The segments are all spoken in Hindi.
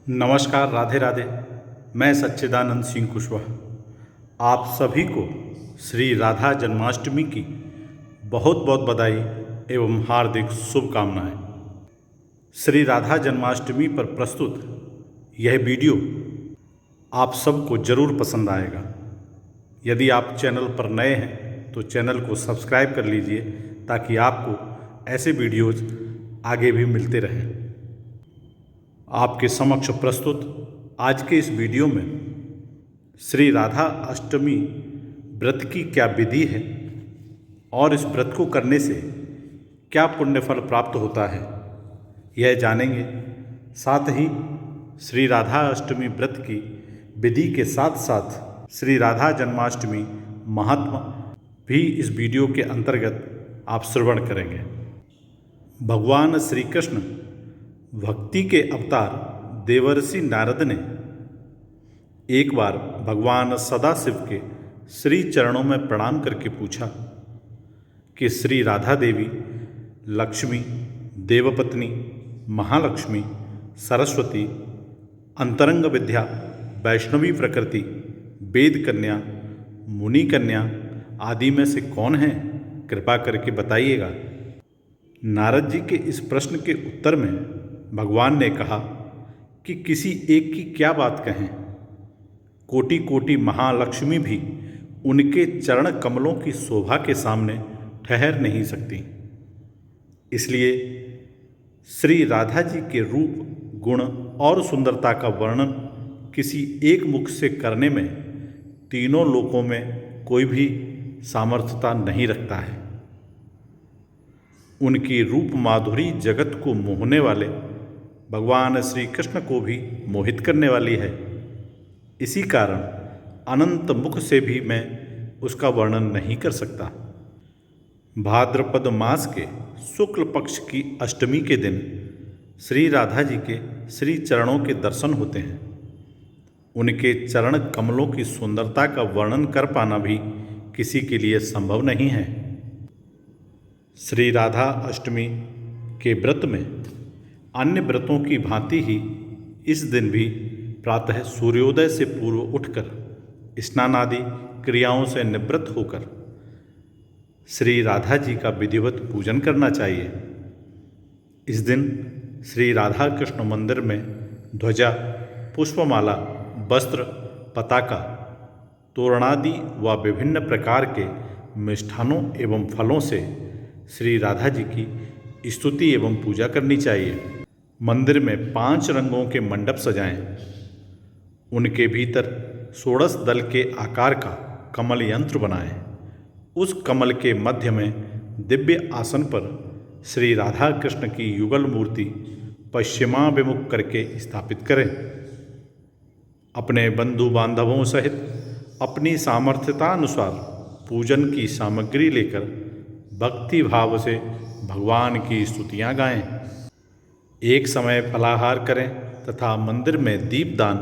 नमस्कार, राधे राधे। मैं सच्चिदानंद सिंह कुशवाहा आप सभी को श्री राधा जन्माष्टमी की बहुत बहुत बधाई एवं हार्दिक शुभकामनाएं। श्री राधा जन्माष्टमी पर प्रस्तुत यह वीडियो आप सबको ज़रूर पसंद आएगा। यदि आप चैनल पर नए हैं तो चैनल को सब्सक्राइब कर लीजिए ताकि आपको ऐसे वीडियोज़ आगे भी मिलते रहें। आपके समक्ष प्रस्तुत आज के इस वीडियो में श्री राधा अष्टमी व्रत की क्या विधि है और इस व्रत को करने से क्या पुण्य फल प्राप्त होता है, यह जानेंगे। साथ ही श्री राधा अष्टमी व्रत की विधि के साथ साथ श्री राधा जन्माष्टमी महात्मा भी इस वीडियो के अंतर्गत आप श्रवण करेंगे। भगवान श्री कृष्ण भक्ति के अवतार देवर्षि नारद ने एक बार भगवान सदाशिव के श्री चरणों में प्रणाम करके पूछा कि श्री राधा देवी लक्ष्मी, देवपत्नी, महालक्ष्मी, सरस्वती, अंतरंग विद्या, वैष्णवी प्रकृति, वेद कन्या, मुनि कन्या आदि में से कौन है? कृपा करके बताइएगा। नारद जी के इस प्रश्न के उत्तर में भगवान ने कहा कि किसी एक की क्या बात कहें, कोटि कोटि महालक्ष्मी भी उनके चरण कमलों की शोभा के सामने ठहर नहीं सकती। इसलिए श्री राधा जी के रूप, गुण और सुंदरता का वर्णन किसी एक मुख से करने में तीनों लोकों में कोई भी सामर्थ्यता नहीं रखता है। उनकी रूप माधुरी जगत को मोहने वाले भगवान श्री कृष्ण को भी मोहित करने वाली है। इसी कारण अनंत मुख से भी मैं उसका वर्णन नहीं कर सकता। भाद्रपद मास के शुक्ल पक्ष की अष्टमी के दिन श्री राधा जी के श्री चरणों के दर्शन होते हैं। उनके चरण कमलों की सुंदरता का वर्णन कर पाना भी किसी के लिए संभव नहीं है। श्री राधा अष्टमी के व्रत में अन्य व्रतों की भांति ही इस दिन भी प्रातः सूर्योदय से पूर्व उठकर स्नान आदि क्रियाओं से निवृत्त होकर श्री राधा जी का विधिवत पूजन करना चाहिए। इस दिन श्री राधा कृष्ण मंदिर में ध्वजा, पुष्पमाला, वस्त्र, पताका, तोरणादि व विभिन्न प्रकार के मिष्ठानों एवं फलों से श्री राधा जी की स्तुति एवं पूजा करनी चाहिए। मंदिर में 5 रंगों के मंडप सजाएं। उनके भीतर 16 दल के आकार का कमल यंत्र बनाएं। उस कमल के मध्य में दिव्य आसन पर श्री राधा कृष्ण की युगल मूर्ति पश्चिमाभिमुख करके स्थापित करें। अपने बंधु बांधवों सहित अपनी सामर्थ्यतानुसार पूजन की सामग्री लेकर भक्ति भाव से भगवान की स्तुतियाँ गाएं। एक समय फलाहार करें तथा मंदिर में दीपदान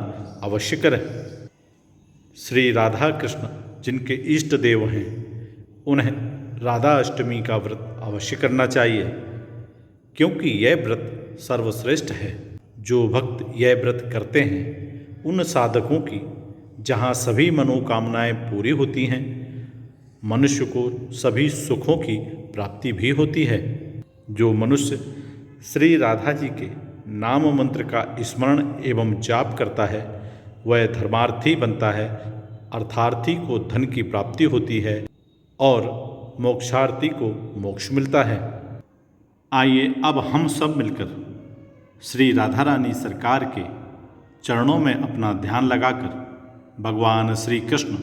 अवश्य करें। श्री राधा कृष्ण जिनके इष्ट देव हैं उन्हें राधा अष्टमी का व्रत अवश्य करना चाहिए, क्योंकि यह व्रत सर्वश्रेष्ठ है। जो भक्त यह व्रत करते हैं उन साधकों की जहाँ सभी मनोकामनाएं पूरी होती हैं, मनुष्य को सभी सुखों की प्राप्ति भी होती है। जो मनुष्य श्री राधा जी के नाम मंत्र का स्मरण एवं जाप करता है वह धर्मार्थी बनता है, अर्थार्थी को धन की प्राप्ति होती है और मोक्षार्थी को मोक्ष मिलता है। आइए अब हम सब मिलकर श्री राधा रानी सरकार के चरणों में अपना ध्यान लगाकर भगवान श्री कृष्ण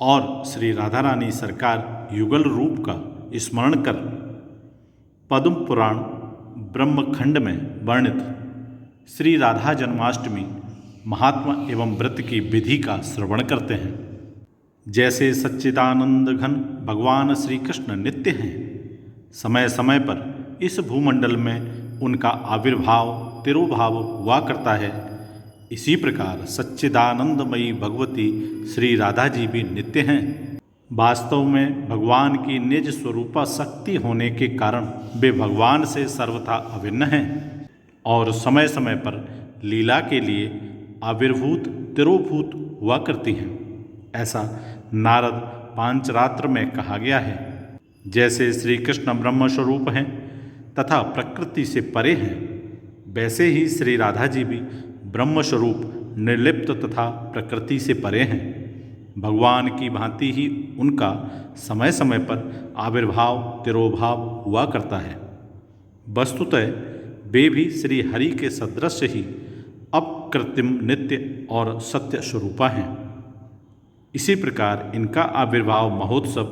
और श्री राधा रानी सरकार युगल रूप का स्मरण कर पद्म पुराण ब्रह्मखंड में वर्णित श्री राधा जन्माष्टमी महात्मा एवं व्रत की विधि का श्रवण करते हैं। जैसे सच्चिदानंद घन भगवान श्री कृष्ण नित्य हैं, समय समय पर इस भूमंडल में उनका आविर्भाव तिरोभाव हुआ करता है, इसी प्रकार सच्चिदानंदमयी भगवती श्री राधा जी भी नित्य हैं। वास्तव में भगवान की निज स्वरूपा शक्ति होने के कारण वे भगवान से सर्वथा अभिन्न हैं। और समय समय पर लीला के लिए आविर्भूत तिरोभूत हुआ करती हैं। ऐसा नारद पांचरात्र में कहा गया है। जैसे श्री कृष्ण ब्रह्म स्वरूप हैं तथा प्रकृति से परे हैं, वैसे ही श्री राधा जी भी ब्रह्म स्वरूप निर्लिप्त तथा प्रकृति से परे हैं। भगवान की भांति ही उनका समय समय पर आविर्भाव तिरोभाव हुआ करता है। वस्तुतः वे भी श्री हरि के सदृश ही अकृत्रिम नित्य और सत्य स्वरूपा हैं। इसी प्रकार इनका आविर्भाव महोत्सव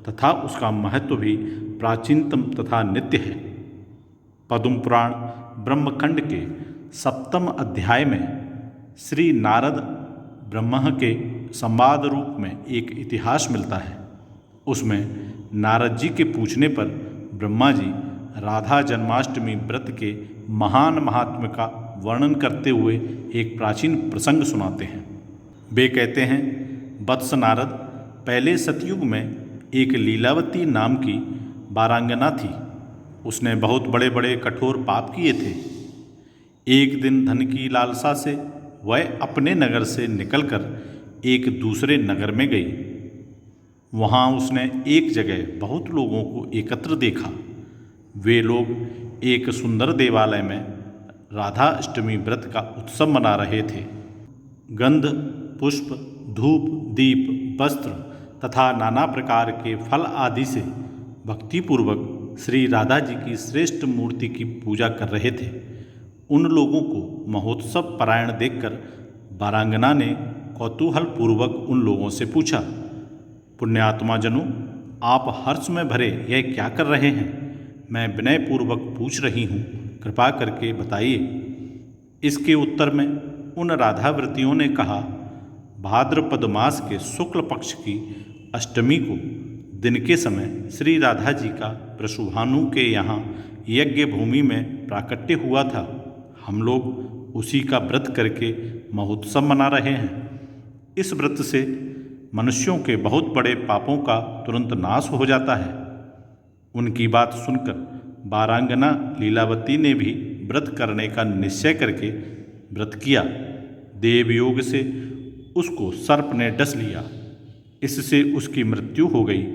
तथा उसका महत्व भी प्राचीनतम तथा नित्य है। पद्म पुराण ब्रह्मखंड के 7वें अध्याय में श्री नारद ब्रह्मा के संवाद रूप में एक इतिहास मिलता है। उसमें नारद जी के पूछने पर ब्रह्मा जी राधा जन्माष्टमी व्रत के महान महात्म्य का वर्णन करते हुए एक प्राचीन प्रसंग सुनाते हैं। वे कहते हैं, वत्स नारद, पहले सतयुग में एक लीलावती नाम की वारांगना थी। उसने बहुत बड़े बड़े कठोर पाप किए थे। एक दिन धन की लालसा से वह अपने नगर से निकलकर एक दूसरे नगर में गई। वहाँ उसने एक जगह बहुत लोगों को एकत्र देखा। वे लोग एक सुंदर देवालय में राधा अष्टमी व्रत का उत्सव मना रहे थे। गंध, पुष्प, धूप, दीप, वस्त्र तथा नाना प्रकार के फल आदि से भक्तिपूर्वक श्री राधा जी की श्रेष्ठ मूर्ति की पूजा कर रहे थे। उन लोगों को महोत्सव परायण देखकर वारांगना ने कौतूहल पूर्वक उन लोगों से पूछा, पुण्यात्मा जनों, आप हर्ष में भरे यह क्या कर रहे हैं? मैं विनय पूर्वक पूछ रही हूँ, कृपा करके बताइए। इसके उत्तर में उन राधाव्रतियों ने कहा, भाद्रपद मास के शुक्ल पक्ष की अष्टमी को दिन के समय श्री राधा जी का वृषभानु के यहाँ यज्ञ भूमि में प्राकट्य हुआ था। हम लोग उसी का व्रत करके महोत्सव मना रहे हैं। इस व्रत से मनुष्यों के बहुत बड़े पापों का तुरंत नाश हो जाता है। उनकी बात सुनकर वारांगना लीलावती ने भी व्रत करने का निश्चय करके व्रत किया। देवयोग से उसको सर्प ने डस लिया। इससे उसकी मृत्यु हो गई।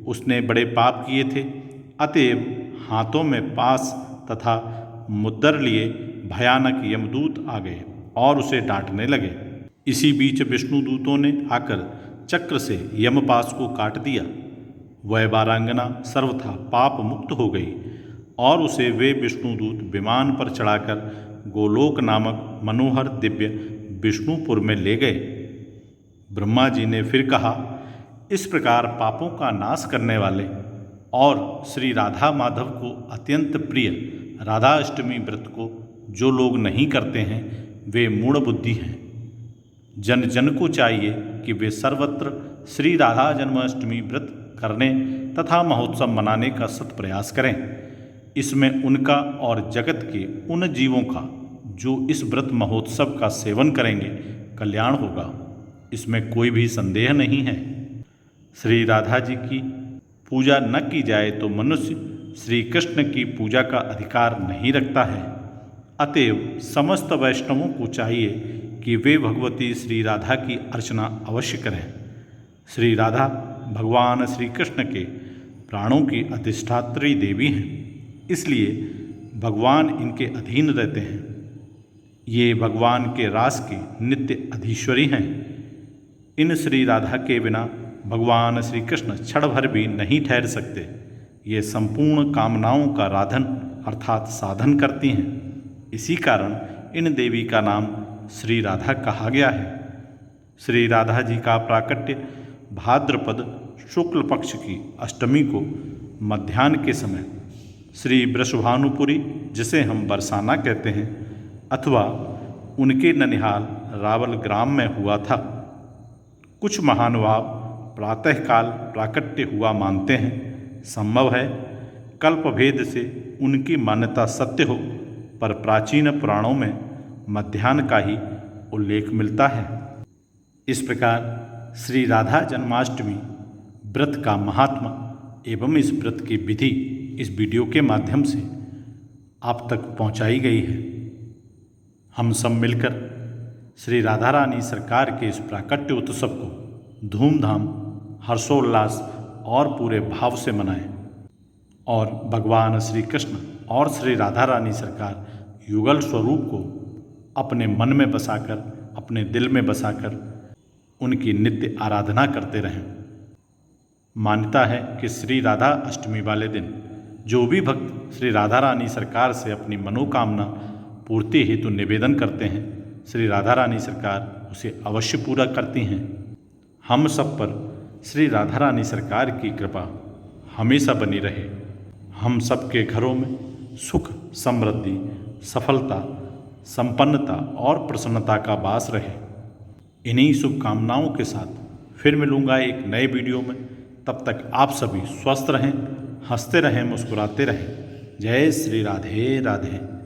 उसने बड़े पाप किए थे, अतएव हाथों में पास तथा मुद्दर लिए भयानक यमदूत आ गए और उसे डांटने लगे। इसी बीच विष्णुदूतों ने आकर चक्र से यमपास को काट दिया। वह वारांगना सर्वथा पाप मुक्त हो गई और उसे वे विष्णुदूत विमान पर चढ़ाकर गोलोक नामक मनोहर दिव्य विष्णुपुर में ले गए। ब्रह्मा जी ने फिर कहा, इस प्रकार पापों का नाश करने वाले और श्री राधा माधव को अत्यंत प्रिय राधा अष्टमी व्रत को जो लोग नहीं करते हैं वे मूढ़ बुद्धि हैं। जन जन को चाहिए कि वे सर्वत्र श्री राधा जन्माष्टमी व्रत करने तथा महोत्सव मनाने का सत प्रयास करें। इसमें उनका और जगत के उन जीवों का जो इस व्रत महोत्सव का सेवन करेंगे कल्याण होगा। इसमें कोई भी संदेह नहीं है। श्री राधा जी की पूजा न की जाए तो मनुष्य श्री कृष्ण की पूजा का अधिकार नहीं रखता है। अतएव समस्त वैष्णवों को चाहिए कि वे भगवती श्री राधा की अर्चना अवश्य करें। श्री राधा भगवान श्री कृष्ण के प्राणों की अधिष्ठात्री देवी हैं, इसलिए भगवान इनके अधीन रहते हैं। ये भगवान के रास की नित्य अधीश्वरी हैं। इन श्री राधा के बिना भगवान श्री कृष्ण क्षण भर भी नहीं ठहर सकते। ये संपूर्ण कामनाओं का राधन अर्थात साधन करती हैं। इसी कारण इन देवी का नाम श्री राधा कहा गया है। श्री राधा जी का प्राकट्य भाद्रपद शुक्ल पक्ष की अष्टमी को मध्याह्न के समय श्री वृषभानुपुरी, जिसे हम बरसाना कहते हैं, अथवा उनके ननिहाल रावल ग्राम में हुआ था। कुछ महानुभाव प्रातःकाल प्राकट्य हुआ मानते हैं। संभव है कल्पभेद से उनकी मान्यता सत्य हो, पर प्राचीन पुराणों में मध्याह्न का ही उल्लेख मिलता है। इस प्रकार श्री राधा जन्माष्टमी व्रत का महात्मा एवं इस व्रत की विधि इस वीडियो के माध्यम से आप तक पहुंचाई गई है। हम सब मिलकर श्री राधा रानी सरकार के इस प्राकट्य उत्सव को धूमधाम, हर्षोल्लास और पूरे भाव से मनाएं और भगवान श्री कृष्ण और श्री राधा रानी सरकार युगल स्वरूप को अपने मन में बसाकर, अपने दिल में बसाकर उनकी नित्य आराधना करते रहें। मान्यता है कि श्री राधा अष्टमी वाले दिन जो भी भक्त श्री राधा रानी सरकार से अपनी मनोकामना पूर्ति हेतु निवेदन करते हैं, श्री राधा रानी सरकार उसे अवश्य पूरा करती हैं। हम सब पर श्री राधा रानी सरकार की कृपा हमेशा बनी रहे। हम सब के घरों में सुख, समृद्धि, सफलता, संपन्नता और प्रसन्नता का वास रहे। इन्हीं शुभकामनाओं के साथ फिर मिलूँगा एक नए वीडियो में। तब तक आप सभी स्वस्थ रहें, हंसते रहें, मुस्कुराते रहें। जय श्री राधे राधे।